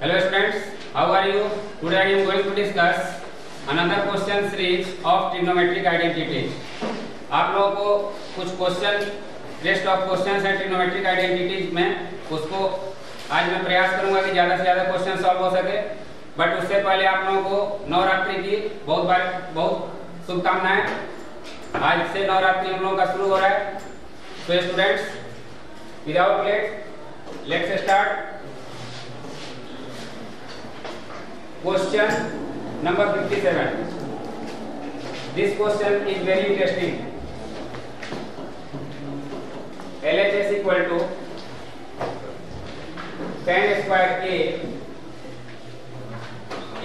Hello students, how are you? Today I am going to discuss another question series of trigonometric identities. आप लोगों को कुछ question list of questions हैं trigonometric identities में, उसको आज मैं प्रयास करूंगा कि ज़्यादा से ज़्यादा क्वेश्चन सॉल्व हो सके। बट उससे पहले आप लोगों को नवरात्रि की बहुत शुभकामनाएं। आज से नवरात्रि हम लोगों का शुरू हो रहा है। तो students, without let let's start. Question number 57. This question is very interesting. LHS equal to tan square A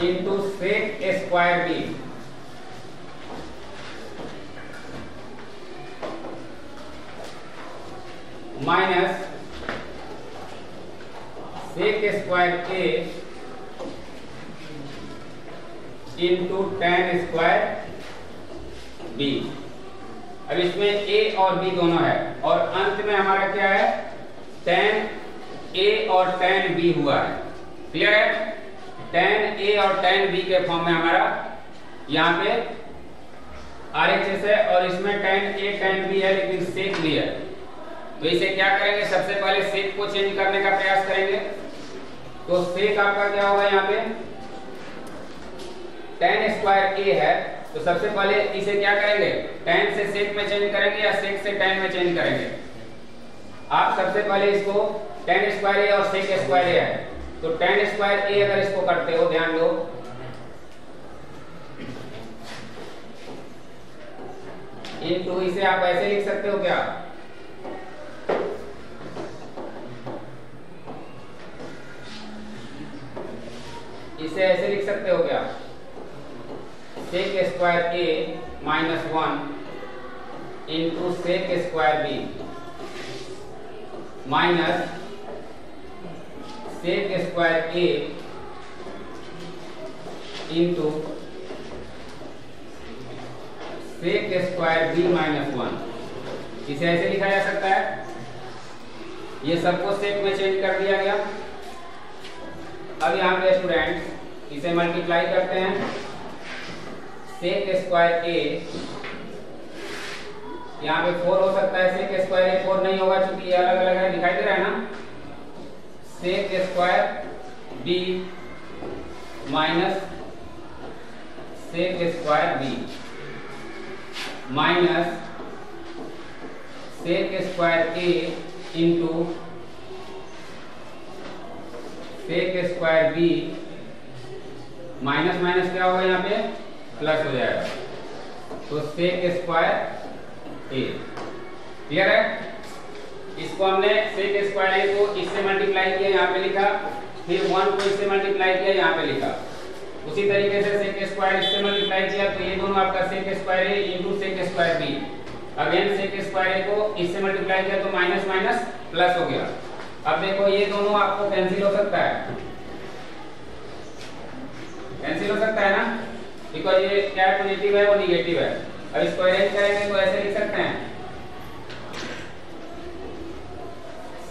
into sec square B minus sec square A into tan square b। अब इसमें a और b दोनों है और अंत में हमारा क्या है, tan a और tan b हुआ है। क्लियर है? tan a और tan b के फॉर्म में हमारा यहाँ पे RHS है और इसमें tan a tan b है, लेकिन sec भी है। तो इसे क्या करेंगे, सबसे पहले sec को चेंज करने का प्रयास करेंगे। तो sec आपका क्या होगा, यहाँ पे tan स्क्वायर a है, तो सबसे पहले इसे क्या करेंगे, tan से sec में चेंज करेंगे या sec से tan में चेंज करेंगे। आप सबसे पहले इसको tan स्क्वायर a और sec स्क्वायर a है, तो tan स्क्वायर a अगर इसको करते हो, ध्यान दो, इनटू इसे आप ऐसे लिख सकते हो क्या, इसे ऐसे लिख सकते हो क्या, sec square a minus 1 into sec square b minus sec square a into sec square b minus 1। इसे ऐसे लिखा जा सकता है। ये सबको sec में चेंज कर दिया गया। अब यहाँ पे स्टूडेंट्स इसे मल्टीप्लाई करते हैं। sec स्क्वायर a, यहाँ पे 4 हो सकता है, sec स्क्वायर a 4 नहीं होगा क्योंकि ये अलग अलग है, दिखाई दे रहा है ना। sec square b minus sec square b minus sec square a into sec square b minus minus क्या होगा, यहाँ पे प्लस हो जाएगा। तो sec स्क्वायर a। क्लियर है? इसको हमने sec स्क्वायर a को इससे मल्टीप्लाई किया, यहाँ पे लिखा, फिर 1 को इससे मल्टीप्लाई किया, यहाँ पे लिखा। उसी तरीके से sec स्क्वायर इससे मल्टीप्लाई किया, तो ये दोनों आपका sec square a into sec square b। Again sec square a को इससे मल्टीप्लाई किया तो माइनस माइनस प्लस हो गया। अब देखो ये दोनों आपको कैंसिल हो सकता है, कैंसिल हो सकता है ना, बिकॉज ये क्या पॉजिटिव है वो निगेटिव है। अब इसको अरेंज करेंगे तो ऐसे लिख सकते हैं,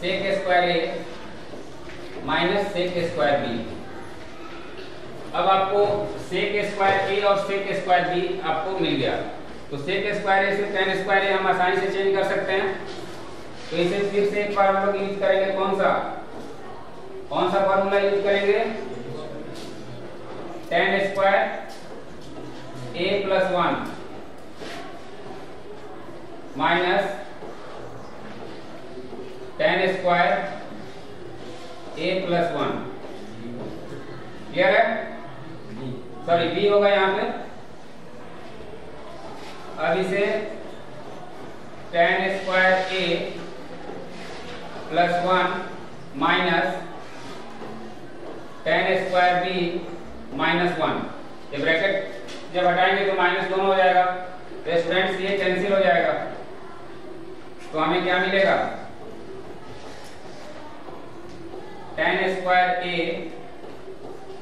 sec square a minus sec square b। अब आपको sec स्क्वायर a और sec स्क्वायर b आपको मिल गया। तो sec स्क्वायर a से tan स्क्वायर a हम आसानी से चेंज कर सकते हैं। तो इसे फिर से एक बार हम लोग यूज करेंगे, कौन सा फॉर्मूला यूज करेंगे, tan square a plus 1 minus tan square a plus 1। Clear है? सॉरी b होगा यहाँ पे। अब इसे tan square a plus 1 minus tan square b minus 1। ये ब्रैकेट जब हटाएंगे तो माइनस दोनों हो जाएगा, तो स्टूडेंट्स ये कैंसिल हो जाएगा। तो हमें क्या मिलेगा, tan square a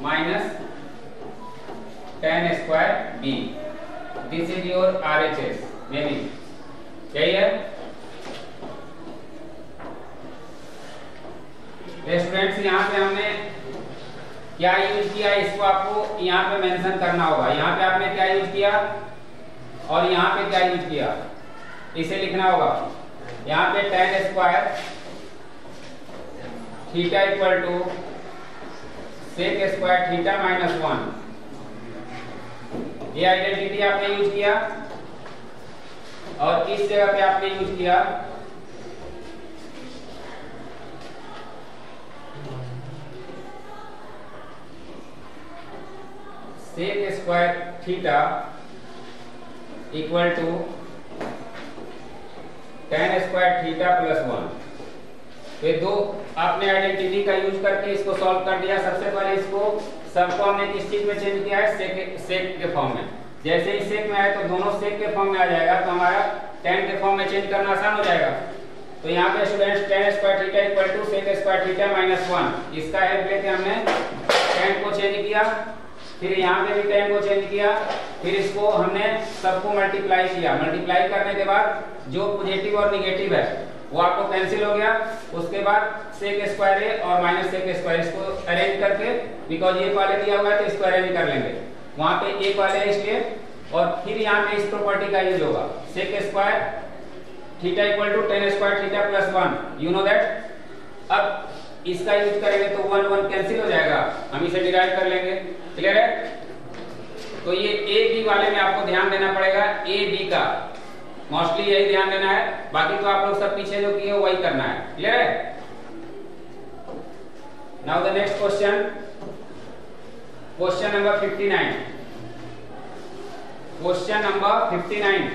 minus tan square b। This is your RHS, may be यही है। स्टूडेंट्स यहाँ पे हमने क्या यूज किया इसको आपको यहाँ पे मेंशन करना होगा। यहाँ पे आपने क्या यूज किया और यहाँ पे क्या यूज किया, इसे लिखना होगा। यहाँ पे tan square theta equal to sec square theta minus 1, ये आइडेंटिटी आपने यूज किया। और इस जगह पे आपने यूज किया sec square theta equal to tan square theta plus 1। ये दो आपने आइडेंटिटी का यूज करके इसको सॉल्व कर दिया। सबसे पहले इसको सबको हमने किस चीज में चेंज किया है, सेक के फॉर्म में। जैसे ही सेक में आए तो दोनों सेक के फॉर्म में आ जाएगा, तो हमारा tan के फॉर्म में चेंज करना आसान हो जाएगा। तो यहाँ पे students tan square theta equal to sec square theta minus 1, इसका हेल्प लेके हमने tan को चेंज किया, फिर यहाँ पे भी tan को चेंज किया, फिर इसको हमने सबको मल्टीप्लाई किया। मल्टीप्लाई करने के बाद जो पॉजिटिव और निगेटिव है वो आपको कैंसिल हो गया। उसके बाद सेक स्क्वायर ए और माइनस सेक स्क्वायर, इसको अरेंज करके, बिकॉज ये पहले दिया हुआ है तो इसको अरेंज कर लेंगे, वहां पे ए पहले है इसलिए। और फिर यहाँ पे इस प्रॉपर्टी का यूज होगा, sec square theta equal to tan square theta plus 1, you know that. अब इसका यूज करेंगे तो 1 1 कैंसिल हो जाएगा, हम इसे डिराइव कर लेंगे। क्लियर है? तो ये ए बी वाले में आपको ध्यान देना पड़ेगा, ए बी का मोस्टली यही ध्यान देना है, बाकी तो आप लोग सब पीछे जो किए वही करना है। क्लियर है? Now the next question, question number 59। Question number 59,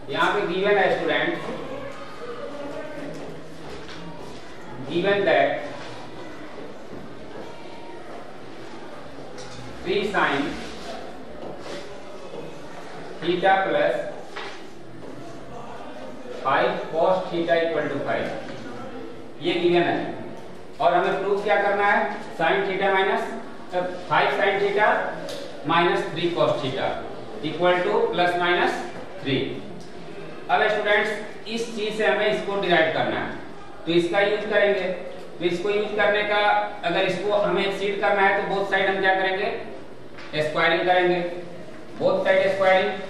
यहां पे गिवन है student, given that 3 sin theta plus 5 cos theta equal to 5, ये गिवन है। और हमें प्रूफ क्या करना है, sin theta minus 5 sin theta minus 3 cos theta equal to plus minus 3। अब स्टूडेंट्स इस चीज से हमें इसको डिराइव करना है, तो इसका यूज करेंगे। तो इसको यूज करने का, अगर इसको हमें एक्सीड करना है तो बोथ साइड हम क्या करेंगे, स्क्वायरिंग करेंगे, बोथ साइड स्क्वायरिंग।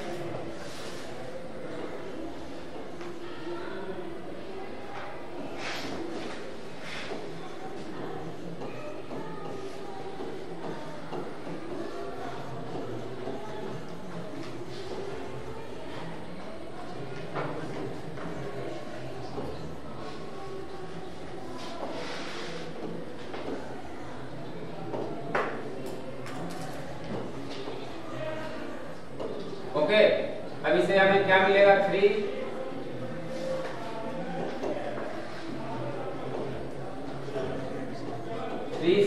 ओके, अब इसे हमें क्या मिलेगा, 3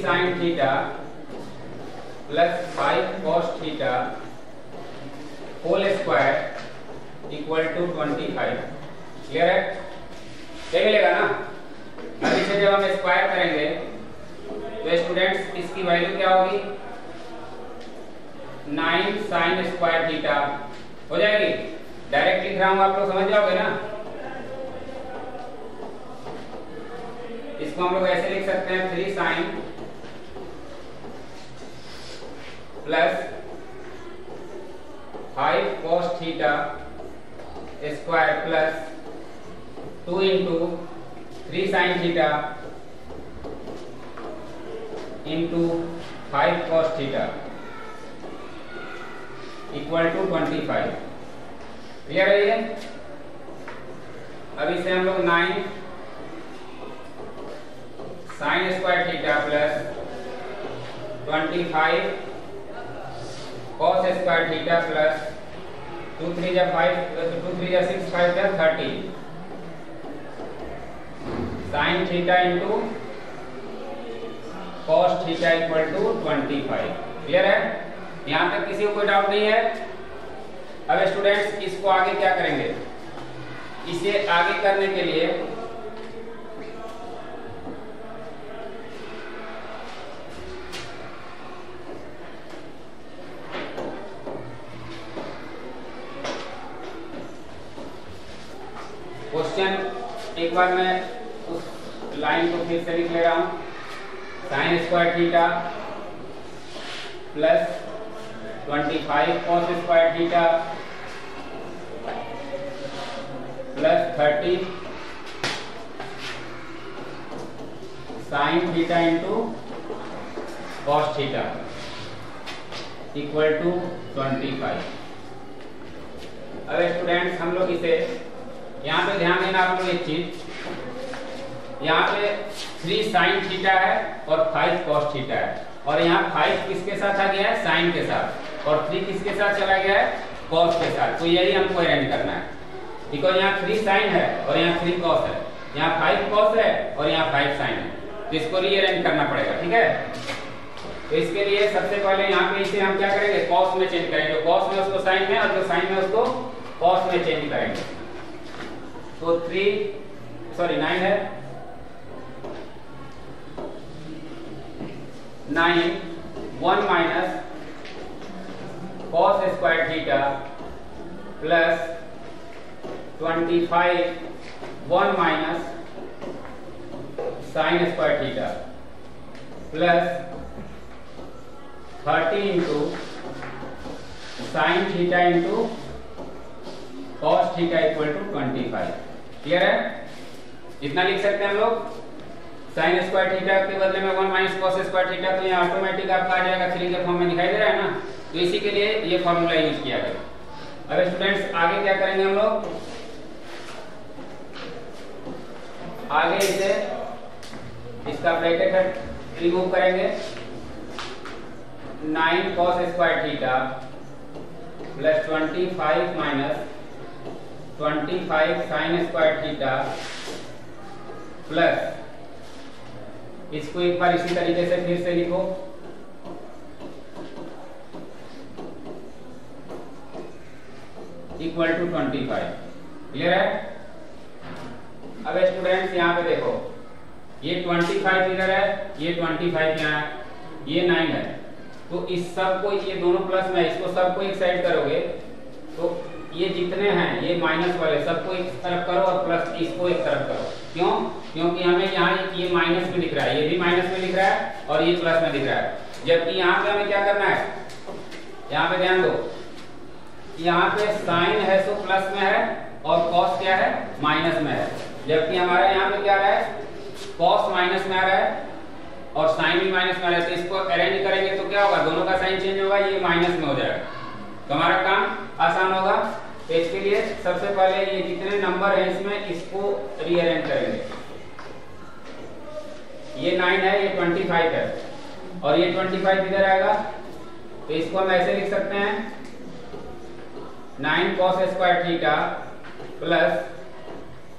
sin theta plus 5 cos theta whole square equal to 25। Clear है? क्या मिलेगा ना। अब इसे जब हम स्क्वायर करेंगे तो स्टूडेंट्स इसकी वैल्यू क्या होगी, 9 sin स्क्वायर थीटा हो जाएगी। डायरेक्ट लिख रहा हूं, आप लोग समझ जाओगे ना। इसको हम लोग ऐसे लिख सकते हैं, 3 sin plus 5 cos theta square plus 2 into 3 sin theta into 5 cos theta equal to 25। Clear है ये? अब इसे हम लोग 9 sin square theta plus 25 cos square theta plus 2 3 जा 5 2 3 जा 6 5 जा 30 sin theta into cos theta equal to 25। Clear है? यहां तक किसी को कोई डाउट नहीं है? अब स्टूडेंट्स इसको आगे क्या करेंगे, इसे आगे करने के लिए क्वेश्चन एक बार मैं उस लाइन को फिर से लिख ले रहा हूं। Sine square theta plus 25 cos square theta plus 30 sine theta into cos theta equal to 25। अब स्टूडेंट्स हम लोग इसे यहाँ पे ध्यान देना आप लोग एक चीज, यहाँ पे 3 साइन थीटा है और 5 कॉस थीटा है, और यहाँ 5 किसके साथ आ गया है, साइन के साथ, और 3 किसके साथ चला गया है, कॉस के साथ। तो यही हमको अरेंज करना है, बिकॉज यहाँ 3 साइन है और यहाँ 3 कॉस है, यहाँ 5 कॉस है और यहाँ 5 साइन है, तो इसको रीअरेंज करना पड़ेगा। ठीक है, तो इसके लिए सबसे पहले यहाँ पे इसे हम क्या करेंगे, कॉस में चेंज करेंगे। जो कॉस में उसको साइन में, और जो साइन में उसको कॉस में चेंज करेंगे। तो 9 है, 9 1 minus cos square theta plus 25 1 minus sine square theta plus 30 into sine theta into cos theta equal to 25। Clear है? इतना लिख सकते हैं हम लोग। साइन स्क्वायर थीटा के बदले में 1 माइनस कॉस स्क्वायर थीटा, तो यहाँ ऑटोमेटिक आपका आ जाएगा 3 के फॉर्म में दिखाई दे रहा है ना, तो इसी के लिए ये फॉर्मूला यूज किया गया। अब स्टूडेंट्स आगे क्या करेंगे हम लोग, आगे इसे इसका ब्रैकेट रिमूव करेंगे। 9 cos square theta plus 25 minus 25 sign square theta plus, इसको एक बार इसी तरीके से फिर से लिखो, इक्वल टू 25। क्लियर है? अब स्टूडेंट्स यहाँ पे देखो, ये 25 इधर है, ये 25 यहाँ है, ये 9 है, तो इस सब को, ये दोनों प्लस में, इसको सबको एक साइड करोगे तो ये जितने हैं ये माइनस वाले सबको एक तरफ करो और प्लस इसको एक तरफ करो। क्यों? क्योंकि हमें यहाँ ये माइनस में दिख रहा है, ये भी माइनस में दिख रहा है और ये प्लस में दिख रहा है, जबकि यहाँ पे हमें क्या करना है, यहाँ पे ध्यान दो, यहाँ पे साइन है सो प्लस में है और कॉस क्या है, माइनस में है, जबकि हमारे यहाँ पे क्या आ रहा है, कॉस माइनस में आ रहा है और साइन भी माइनस में आ रहा है। तो इसको अरेंज करेंगे तो क्या होगा, दोनों का साइन चेंज होगा, ये माइनस में हो जाएगा, तो हमारा काम आसान होगा। तो इसके लिए सबसे पहले ये जितने नंबर है इसमें इसको रीअरेंज करेंगे। ये 9 है, ये 25 है और ये 25 इधर आएगा, तो इसको हम ऐसे लिख सकते हैं 9 cos square theta plus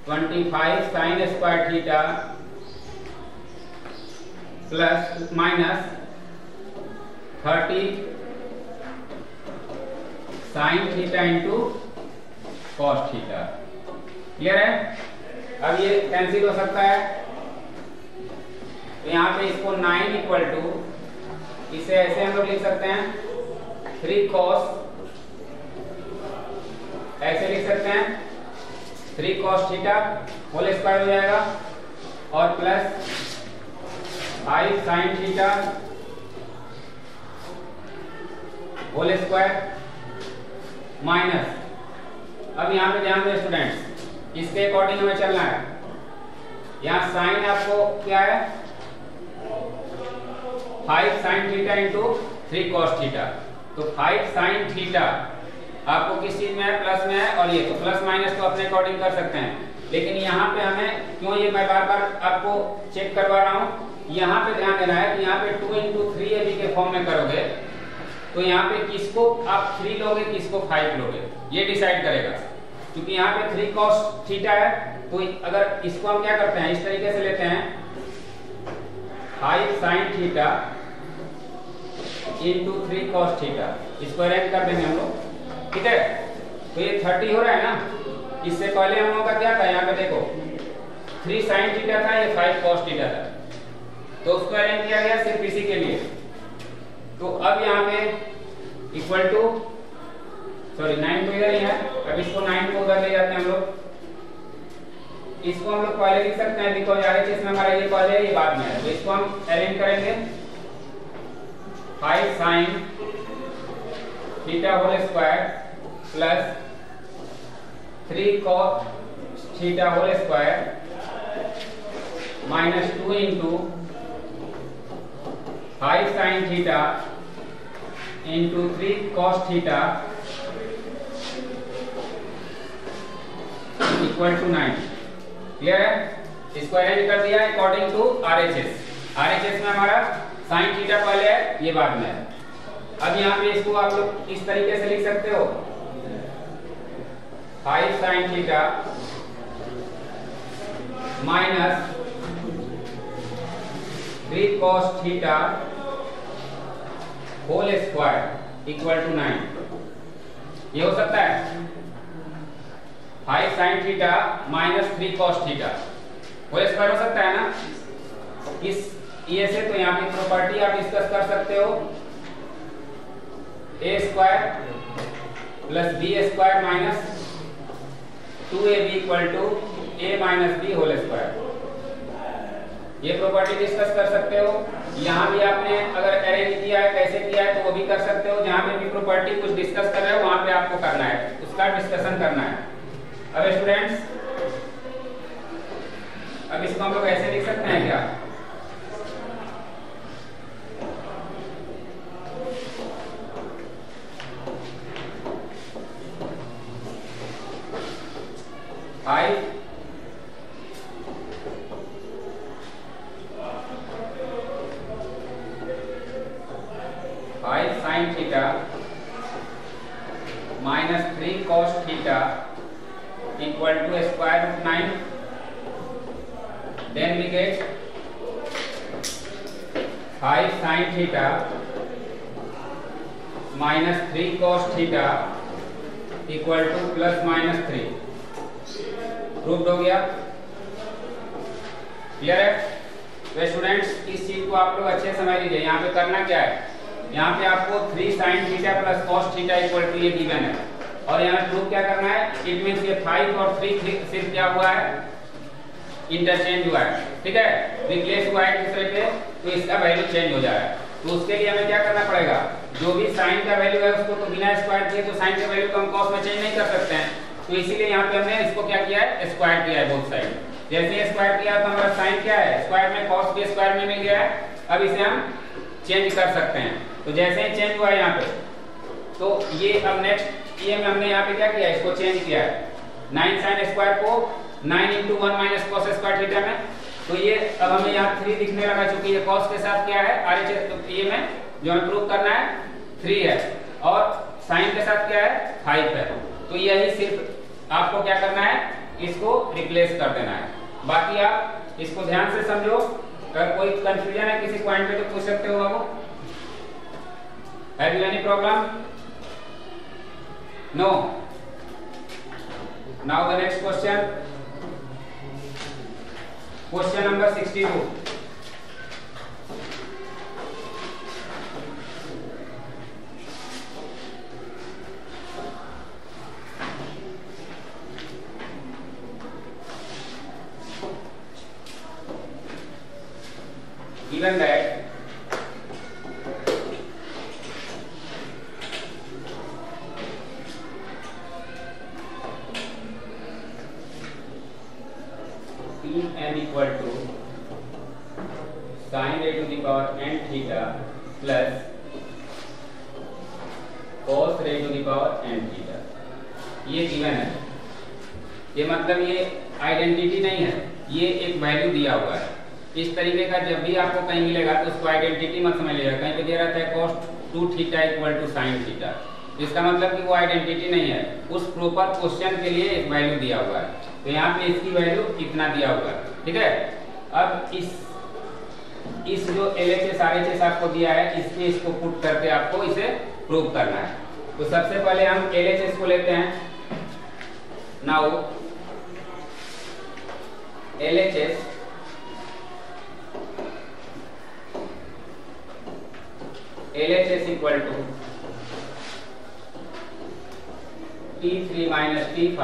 25 sign square theta plus minus 30 sine theta into cos theta. Clear है? अब ये कैंसिल हो सकता है, तो यहाँ पे इसको 9 इक्वल टू, इसे ऐसे हम लोग लिख सकते हैं 3 कॉस, ऐसे लिख सकते हैं 3 कॉस थीटा होल स्क्वायर हो जाएगा और plus 5 sine theta whole square minus, अब यहाँ पे ध्यान दो स्टूडेंट्स, इसके अकॉर्डिंग हमें चलना है। यहाँ साइन आपको क्या है, 5 sine theta into 3 cos theta, तो 5 साइन थीटा आपको किस चीज में है, प्लस में है, और ये तो प्लस माइनस तो अपने अकॉर्डिंग कर सकते हैं, लेकिन यहाँ पे हमें क्यों, ये मैं बार बार आपको चेक करवा रहा हूँ, यहाँ पे ध्यान देना है कि यहाँ पे 2 इंटू 3ab के फॉर्म में करोगे तो यहाँ पे किसको आप 3 लोगे, किसको 5 लोगे, ये डिसाइड करेगा। क्योंकि यहाँ पे 3 कॉस थीटा है, तो अगर इसको हम क्या करते हैं, इस तरीके से लेते हैं 5 sine theta into 3 cos theta, इसको अरेंज कर देंगे हम लोग। ठीक है, तो ये 30 हो रहा है ना, इससे पहले हम लोगों का क्या था, यहाँ पे देखो 3 साइन थीटा था, ये 5 कॉस थीटा था, तो उसको अरेंज किया गया सिर्फ इसी के लिए। तो अब यहाँ पे इक्वल टू, सॉरी 9 तो इधर ही है, अब इसको 9 को उधर ले जाते हैं हम लोग, इसको हम लोग पहले लिख सकते हैं बिकॉज RHS में हमारा ये पहले है, ये बाद में है, तो इसको हम अरेंज करेंगे 5 sin theta whole square plus 3 cos theta whole square minus 2 into 5 sin theta into 3 cos theta equal to 9। Clear है? इसको अरेंज कर दिया अकॉर्डिंग टू RHS। RHS में हमारा sin थीटा पहले है, ये बाद में है। अब यहाँ पे इसको आप लोग इस तरीके से लिख सकते हो 5 sin theta minus 3 cos theta whole square equal to 9। ये हो सकता है 5 sin theta minus 3 cos theta whole square हो सकता है ना। इस ये से तो यहाँ की प्रॉपर्टी आप डिस्कस कर सकते हो a square plus b square minus 2ab equal to a minus b whole square. ये प्रॉपर्टी डिस्कस कर सकते हो। यहाँ भी आपने अगर अरेंज किया है, कैसे किया है, तो वो भी कर सकते हो। जहाँ पे भी प्रॉपर्टी कुछ डिस्कस कर रहे हो वहां पे आपको करना है, उसका डिस्कशन करना है। अब स्टूडेंट्स, अब इसको हम लोग ऐसे लिख सकते हैं क्या, five sin theta minus 3 cos theta equal to square root 9। Then we get 5 sin theta minus 3 cos theta equal to plus minus 3। Proved हो गया। क्लियर है? तो स्टूडेंट्स, इस चीज को आप लोग अच्छे समझ लीजिए। यहाँ पे करना क्या है, यहाँ पे आपको 3 sin theta plus cos theta equal to ये गिवन है, और यहाँ प्रूव क्या करना है, इट मींस ये 5 और 3 सिर्फ क्या हुआ है, इंटरचेंज हुआ है। ठीक है, रिप्लेस हुआ है दूसरे पे, तो इसका वैल्यू चेंज हो जा रहा है। तो उसके लिए हमें क्या करना पड़ेगा, जो भी साइन का वैल्यू है उसको तो बिना स्क्वायर किए तो साइन के वैल्यू को हम कॉस में चेंज नहीं कर सकते हैं। तो इसीलिए यहाँ पे हमने इसको क्या किया है, स्क्वायर किया है बोथ साइड। जैसे स्क्वायर किया तो हमारा साइन क्या है, स्क्वायर में cos के स्क्वायर में मिल गया है। अब इसे हम चेंज कर सकते हैं। तो जैसे ही चेंज हुआ है यहाँ पे, तो ये अब नेक्स्ट ये में हमने यहाँ पे क्या किया है, इसको चेंज किया है 9 sin स्क्वायर को 9 into 1 minus cos square theta में। तो ये अब हमें यहाँ 3 दिखने लगा, चूंकि ये cos के साथ क्या है RHS, तो ये में जो हमें प्रूव करना है 3 है, और sin के साथ क्या है 5 है। तो यही सिर्फ आपको क्या करना है, इसको रिप्लेस कर देना है। बाकी आप इसको ध्यान से समझो। अगर कोई कंफ्यूजन है किसी पॉइंट पे तो पूछ सकते हो बाबू। Have you any problem? No. Now the next question. Question number 62. Given that n equal to sin a to the power n theta plus cos a to the power n theta, ये given है। ये मतलब ये identity नहीं है, ये एक value दिया हुआ है। इस तरीके का जब भी आपको कहीं मिलेगा तो उसको आइडेंटिटी मत समझ लीजिएगा। कहीं पे दे रहा था cos 2 theta equal to sin theta, इसका मतलब कि वो आइडेंटिटी नहीं है, उस प्रॉपर क्वेश्चन के लिए एक वैल्यू दिया हुआ है। तो यहाँ पे इसकी वैल्यू कितना दिया हुआ है, ठीक है। अब इस जो LHS RHS आपको दिया है, इसमें इसको पुट करके आपको इसे प्रूव करना है। तो सबसे पहले हम LHS को लेते हैं। Now LHS equal to T3 माइनस T5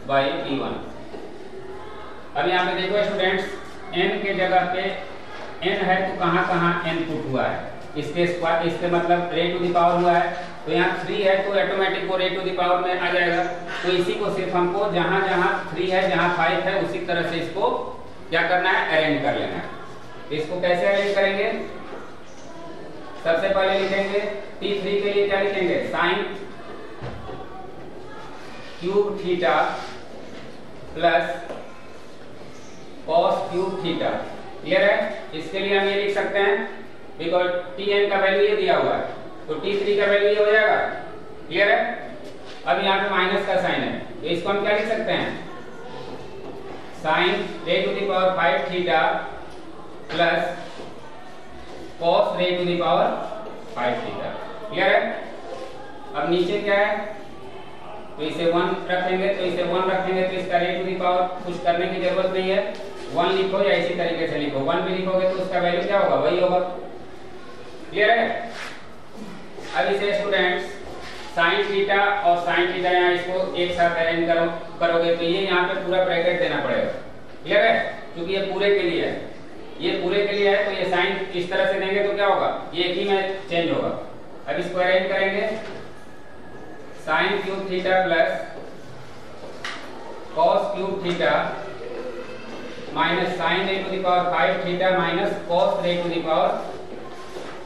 बाई T1। अब यहाँ पे देखो स्टूडेंट्स, n के जगह पे n है तो कहाँ कहाँ n पुट हुआ है, इसके स्क्वायर, इसके मतलब रे टू द पावर हुआ है, तो यहाँ 3 है तो ऑटोमेटिक वो रे टू द पावर में आ जाएगा। तो इसी को सिर्फ हमको जहाँ जहाँ 3 है जहाँ 5 है उसी तरह से इसको क्या करना है, अरेंज कर लेना है। तो इसको कैसे अरेंज करेंगे, सबसे पहले लिखेंगे t3 के लिए क्या लिखेंगे, sign cube theta plus cos cube theta. Clear है? इसके लिए हम ये लिख सकते हैं, बिकॉज tn का वैल्यू ये दिया हुआ है तो t3 का वैल्यू ये हो जाएगा। क्लियर है? अब यहाँ पे माइनस का साइन है तो इसको हम क्या लिख सकते हैं, sine raise to the power 5 theta plus cos raise to the power 5 theta. Clear है? अब नीचे क्या है, तो इसे 1 रखेंगे, तो इसे 1 रखेंगे तो इसका रे टू द पावर कुछ करने की जरूरत नहीं है, 1 लिखो या इसी तरीके से लिखो, 1 भी लिखोगे तो उसका वैल्यू क्या होगा, वही होगा। क्लियर है? अब इसे स्टूडेंट्स साइन थीटा और साइन थीटा यहाँ इसको एक साथ अरेंज करोगे तो ये यहाँ पे पूरा ब्रैकेट देना पड़ेगा। क्लियर है? क्योंकि ये पूरे के लिए है, ये पूरे के लिए है तो ये साइन इस तरह से देंगे तो क्या होगा, ये एक ही में चेंज होगा। अब इसको अरेंज करेंगे, sine cube theta plus cos cube theta minus sine raise to the power 5 theta minus cos raise to the power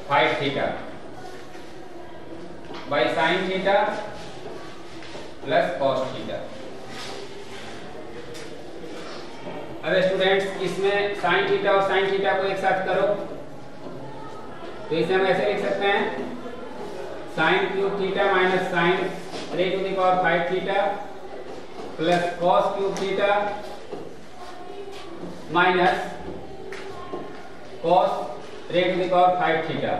5 theta by sine theta plus cos theta. अब स्टूडेंट्स इसमें साइन थीटा और sine theta को एक साथ करो तो इसे हम ऐसे लिख सकते हैं, sine cube theta minus sine raise to the power 5 theta plus cos cube theta minus cos raise to the power 5 theta.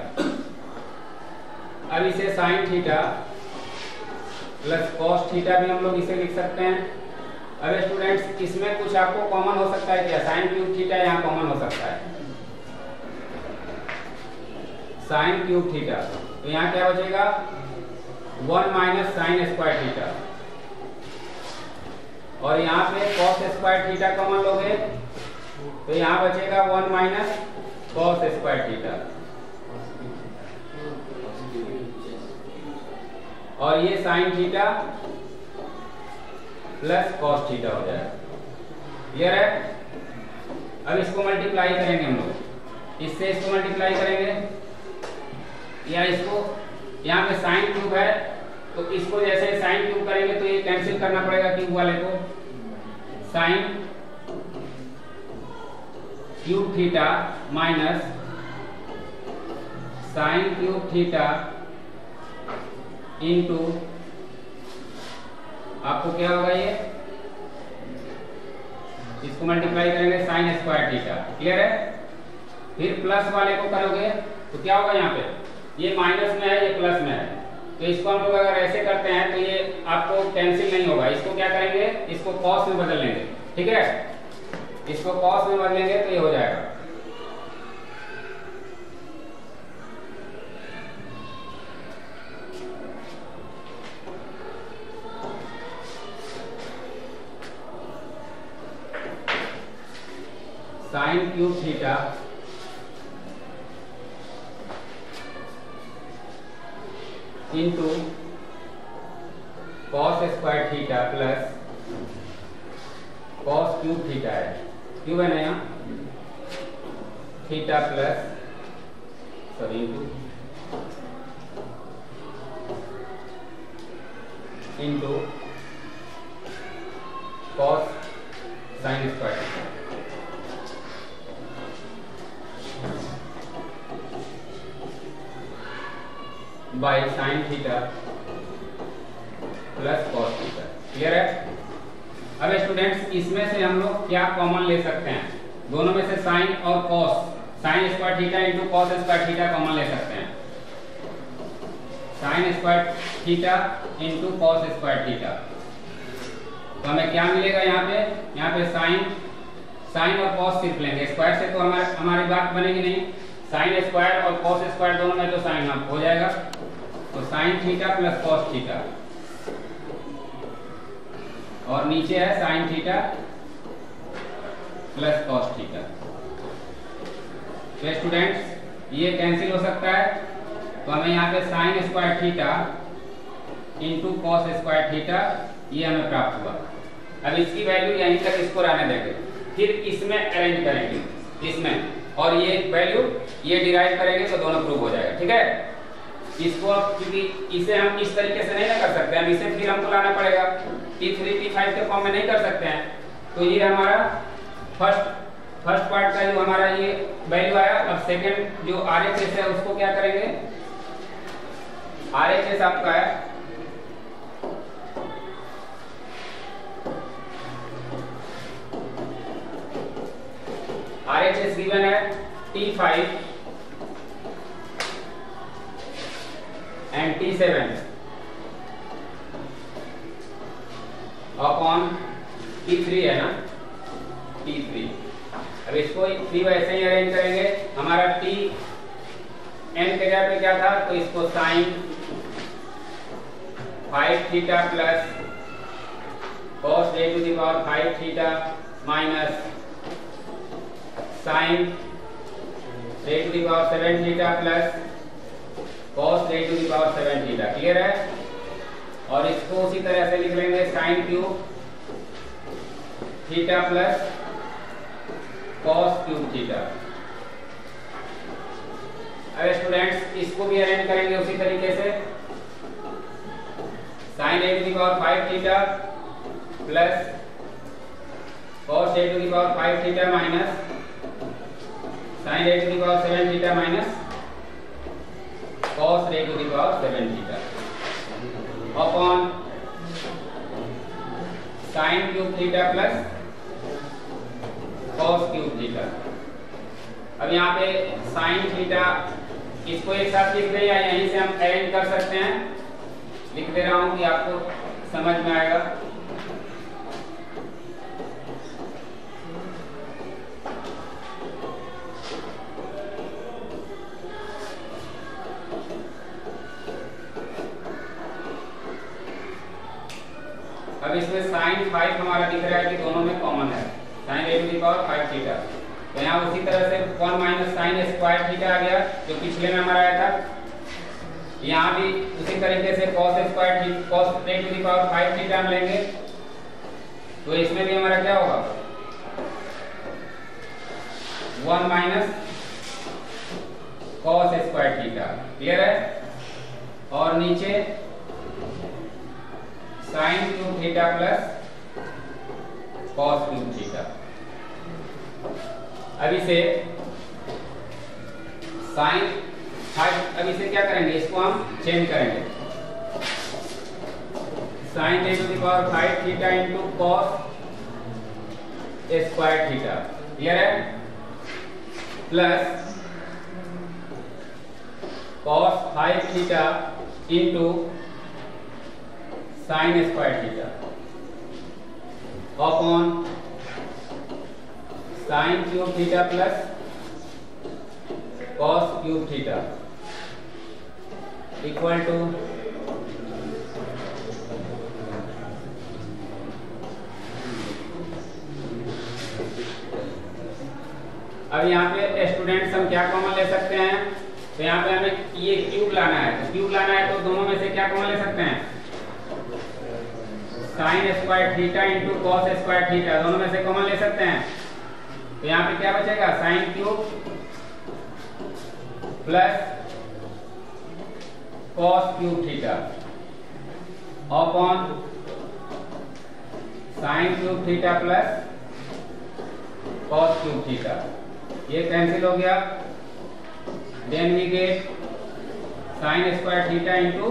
अब इसे sine theta plus cos theta भी हम लोग इसे लिख सकते हैं। अब स्टूडेंट्स इसमें कुछ आपको कॉमन हो सकता है क्या, साइन क्यूब थीटा यहाँ कॉमन हो सकता है, साइन क्यूब थीटा, तो यहाँ क्या बचेगा 1 माइनस साइन स्क्वायर थीटा, और यहाँ पे कॉस स्क्वायर थीटा कॉमन लोगे तो यहाँ बचेगा 1 माइनस कॉस स्क्वायर थीटा, और ये sign theta plus cos theta हो जाएगा। क्लियर है? अब इसको मल्टीप्लाई करेंगे हम लोग, इससे इसको मल्टीप्लाई करेंगे या इसको, यहाँ पे साइन क्यूब है तो इसको जैसे साइन क्यूब करेंगे तो ये कैंसिल करना पड़ेगा क्यूब वाले को, sign cube theta minus sign cube theta into आपको क्या होगा, ये इसको मल्टीप्लाई करेंगे साइन स्क्वायर थीटा। क्लियर है? फिर प्लस वाले को करोगे तो क्या होगा, यहाँ पे ये माइनस में है ये प्लस में है, तो इसको हम लोग अगर ऐसे करते हैं तो ये आपको कैंसिल नहीं होगा, इसको क्या करेंगे, इसको कॉस में बदल लेंगे। ठीक है? इसको कॉस में बदलेंगे तो ये हो जाएगा sign cube theta into cos square theta plus cos cube theta है, क्यूब है ना यहाँ, theta plus sorry into cos sine square theta by sine theta plus cos theta. Clear है? अब स्टूडेंट्स इसमें से हम लोग क्या कॉमन ले सकते हैं, दोनों में से साइन और cos, sign square theta into cos square theta common ले सकते हैं, sign square theta into cos square theta, तो हमें क्या मिलेगा यहाँ पे साइन और कॉस सिर्फ लेंगे, स्क्वायर से तो हमारी बात बनेगी नहीं, साइन स्क्वायर और कॉस स्क्वायर दोनों में तो साइन अप हो जाएगा, तो sign theta plus cos theta, और नीचे है sign theta plus cos theta. तो स्टूडेंट्स ये कैंसिल हो सकता है, तो हमें यहाँ पे sign square theta into cos square theta ये हमें प्राप्त हुआ। अब इसकी वैल्यू यहीं तक इसको रहने देंगे, फिर इसमें अरेंज करेंगे इसमें, और ये वैल्यू ये डिराइव करेंगे तो दोनों प्रूव हो जाएगा। ठीक है, इसको अब क्योंकि इसे हम इस तरीके से नहीं ना कर सकते, हम इसे फिर हमको लाना पड़ेगा T3 T5 के फॉर्म में नहीं कर सकते हैं। तो ये हमारा फर्स्ट पार्ट का जो हमारा ये वैल्यू आया। अब सेकंड जो RHS है उसको क्या करेंगे, RHS आपका है RHS गिवन है T5 and T7 upon T3 है ना, T3। अब इसको 3 वैसे ही अरेंज करेंगे। हमारा T n के जगह पे क्या था, तो इसको sine 5 theta plus cos a to the power 5 theta minus sine a to the power 7 theta plus cos a to the power 7 theta. Clear है। और इसको उसी तरह से लिख लेंगे sine cube theta plus cos cube theta. अब students इसको भी अरेंज करेंगे उसी तरीके से, sine a to the power 5 theta plus cos a to the power 5 theta minus sine a to the power 7 theta minus cos a to the power 7 theta upon sine cube theta plus cos cube theta. अब यहाँ पे sine theta इसको एक साथ लिख दें या यहीं से हम अरेंज कर सकते हैं, लिख दे रहा हूं कि आपको समझ में आएगा। अब इसमें साइन 5 हमारा दिख रहा है कि दोनों में कॉमन है, sine a to the power 5 theta. तो यहाँ उसी तरह से 1 माइनस साइन स्क्वायर थीटा आ गया जो पिछले में हमारा आया था। यहाँ भी उसी तरीके से cos square cos a to the power 5 theta हम लेंगे, तो इसमें भी हमारा क्या होगा 1 minus cos square theta. Clear है। और नीचे sine cube theta plus cos cube theta. अब इसे साइन 5, अब इसे क्या करेंगे, इसको हम चेंज करेंगे, sine a to the power 5 theta into cos square theta. Clear है। Plus cos 5 theta into sine square theta upon sine cube theta plus cos cube theta equal to अब यहाँ पे स्टूडेंट्स हम क्या कॉमन ले सकते हैं, तो यहाँ पे हमें ये क्यूब लाना है, तो क्यूब लाना है तो दोनों में से क्या कॉमन ले सकते हैं, sign square theta into cos square theta, दोनों में से कॉमन ले सकते हैं। तो यहाँ पे क्या बचेगा, sine cube plus cos cube theta upon sine cube theta plus cos cube theta. ये कैंसिल हो गया। Then we get sine square theta into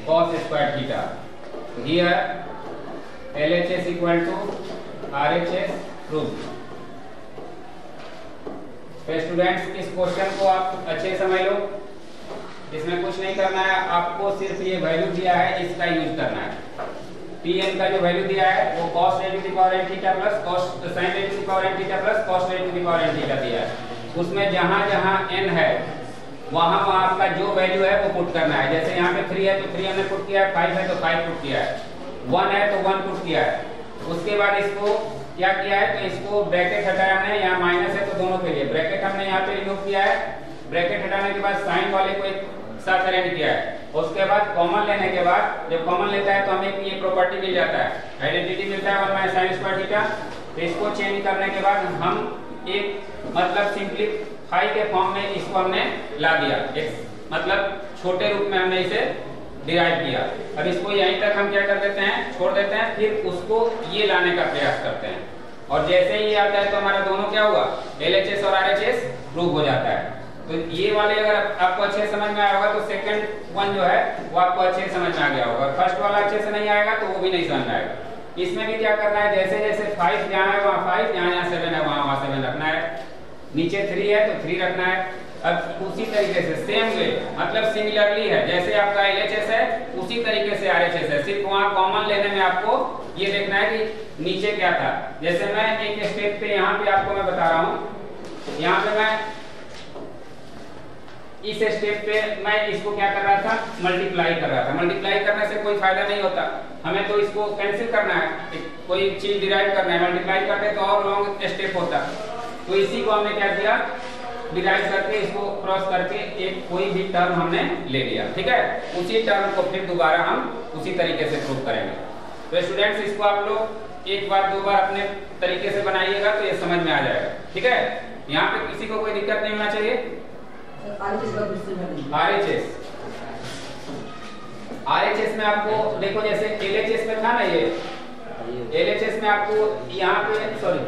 cos square theta. Here LHS equal to RHS proved। तो students इस question को आप अच्छे समझ लो, इसमें कुछ नहीं करना है, आपको सिर्फ ये वैल्यू दिया है इसका यूज करना है। Pn का जो वैल्यू दिया है वो cos a to the power n theta plus cos sin a to the power n theta plus cos a to the power n theta दिया है। उसमें जहां जहां n है वहां वहां आपका जो वैल्यू है वो पुट करना है। जैसे यहाँ पे 3 है तो 3 हमने पुट किया है, 5 है तो 5 पुट किया है, 1 है तो 1 पुट किया है। उसके बाद इसको क्या किया है, तो इसको ब्रैकेट हटाया हमने, यहाँ माइनस है तो दोनों के लिए ब्रैकेट हमने यहाँ पे रिमूव किया है। ब्रैकेट हटाने के बाद साइन वाले को एक साथ अरेंज किया है। उसके बाद कॉमन लेने के बाद जब कॉमन लेता है तो हमें ये प्रॉपर्टी मिल जाता है, आइडेंटिटी मिलता है 1 माइनस साइन स्क्वायर थीटा। तो इसको चेंज करने के बाद हम एक मतलब सिंपलीफाई के फॉर्म में इसको हमने ला दिया, एक मतलब छोटे रूप में हमने इसे डिराइव किया। अब इसको यहीं तक हम क्या कर देते हैं, छोड़ देते हैं, फिर उसको ये लाने का प्रयास करते हैं। और जैसे ही ये आता है तो हमारा दोनों क्या हुआ, LHS और RHS प्रूव हो जाता है। तो ये वाले अगर आपको अच्छे समझ में आया होगा तो सेकंड वन जो है वो आपको अच्छे समझ में आ गया होगा। फर्स्ट वाला अच्छे से नहीं आएगा तो वो भी नहीं समझ में आएगा। इसमें भी क्या करना है, जैसे जैसे 5 जहाँ है वहाँ 5, जहाँ 7 है वहाँ 7 रखना है, नीचे 3 है तो 3 रखना है। अब उसी तरीके से सेम वे मतलब सिमिलरली है, जैसे आपका LHS है उसी तरीके से RHS है, सिर्फ वहाँ कॉमन लेने में आपको ये देखना है कि नीचे क्या था। जैसे मैं एक स्टेप पे यहाँ पे आपको मैं बता रहा हूँ, यहाँ पे मैं इस स्टेप पे मैं इसको क्या कर रहा था, मल्टीप्लाई कर रहा था। मल्टीप्लाई करने से कोई फायदा नहीं होता, हमें तो इसको कैंसिल करना है, कोई चीज डिराइव करना है। मल्टीप्लाई करते तो और लॉन्ग स्टेप होता, तो इसी को हमने क्या किया, डिराइव करके इसको क्रॉस करके एक कोई भी टर्म हमने ले लिया, ठीक है। उसी टर्म को फिर दोबारा हम उसी तरीके से प्रूव करेंगे। तो स्टूडेंट्स इसको आप लोग एक बार दो बार अपने तरीके से बनाइएगा तो ये समझ में आ जाएगा, ठीक है। यहाँ पे किसी को कोई दिक्कत नहीं होना चाहिए। RHS में आपको देखो जैसे LHS में था ना, ये LHS में आपको यहाँ पे सॉरी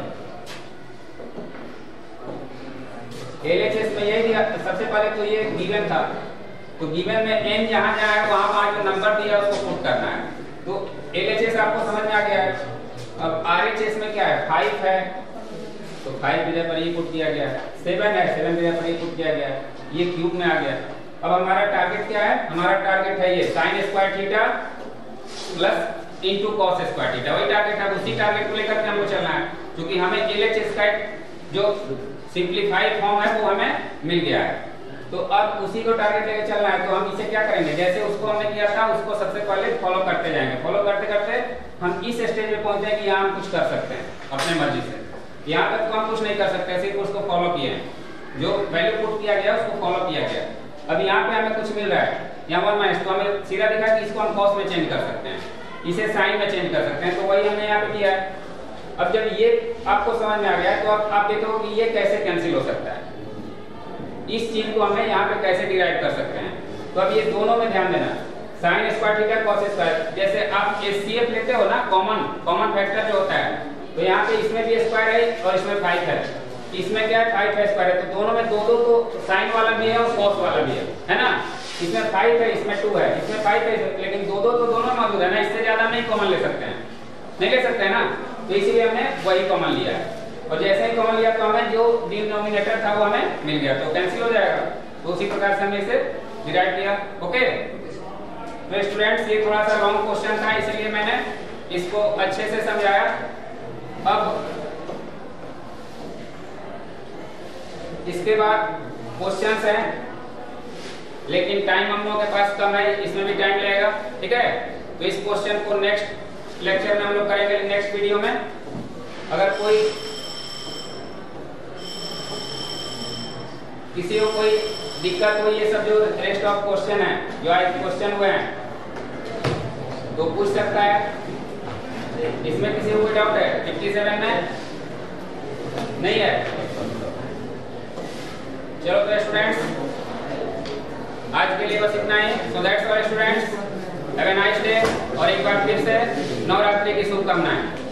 LHS में यही दिया, सबसे पहले तो ये गिवन था, तो गिवन में n जहाँ जहाँ है वहाँ वहाँ जो नंबर दिया उसको पुट करना है। तो LHS आपको समझ में आ गया है। अब RHS में क्या है, 5 है तो 5 की जगह पर ये पुट किया गया है, 7 है 7 की जगह पर ये पुट किया गया है, ये क्यूब में आ गया। अब हमारा टारगेट क्या है, हमारा टारगेट है ये sign square theta plus into cos square theta, वही टारगेट है। उसी टारगेट को लेकर के हमको चलना है, क्योंकि हमें LHS का जो सिंपलीफाइड फॉर्म है वो हमें मिल गया है। तो अब उसी को टारगेट लेके चलना है, तो हम इसे क्या करेंगे, जैसे उसको हमने किया था उसको सबसे पहले फॉलो करते जाएंगे। फॉलो करते करते हम इस स्टेज पे पहुंचे हैं कि यहाँ हम कुछ कर सकते हैं अपने मर्जी से। यहाँ तक तो हम कुछ नहीं कर सकते, सिर्फ उसको फॉलो किए हैं, जो वैल्यू पुट किया गया उसको फॉलो किया गया। अब यहाँ पे हमें कुछ मिल रहा है, यहाँ 1 माइनस, तो हमें सीधा दिखा कि इसको हम कॉस में चेंज कर सकते हैं, इसे साइन में चेंज कर सकते हैं, तो वही हमने यहाँ पे किया है। अब जब ये आपको समझ में आ गया तो अब आप देखो कि ये कैसे कैंसिल हो सकता है, इस चीज को हमें यहाँ पे कैसे डिराइव कर सकते हैं। तो अब ये दोनों में ध्यान देना, sign square theta cos square, जैसे आप HCF लेते हो ना, कॉमन फैक्टर जो होता है, तो यहाँ पे इसमें भी स्क्वायर है और इसमें 5 है, इसमें क्या है 5 है स्क्वायर है, तो दोनों में दो दो तो साइन वाला भी है और कॉस वाला भी है ना। इसमें 5 है इसमें 2 है, इसमें 5 है, लेकिन दो दो तो दोनों मौजूद है ना, इससे ज्यादा नहीं कॉमन ले सकते हैं, नहीं ले सकते हैं ना, तो इसीलिए हमने वही कॉमन लिया है। और जैसे ही कॉमन लिया तो हमें जो डिनोमिनेटर था वो हमें मिल गया, तो कैंसिल हो जाएगा। तो उसी प्रकार से हमने इसे डिराइव किया। ओके, तो स्टूडेंट्स ये थोड़ा सा लॉन्ग क्वेश्चन था, इसलिए मैंने इसको अच्छे से समझाया। अब इसके बाद क्वेश्चंस हैं, लेकिन टाइम हम लोगों के पास कम है, इसमें भी टाइम लगेगा, ठीक है। तो इस क्वेश्चन को नेक्स्ट लेक्चर में हम लोग करेंगे, नेक्स्ट वीडियो में। अगर कोई किसी को कोई दिक्कत हो, ये सब जो रेस्ट ऑफ क्वेश्चन है जो आज क्वेश्चन हुए हैं तो पूछ सकता है। इसमें किसी को कोई डाउट है 57 में नहीं है? चलो तो स्टूडेंट्स आज के लिए बस इतना ही। So that's all students, have a nice day. और एक बार फिर से नवरात्रि की शुभकामनाएं।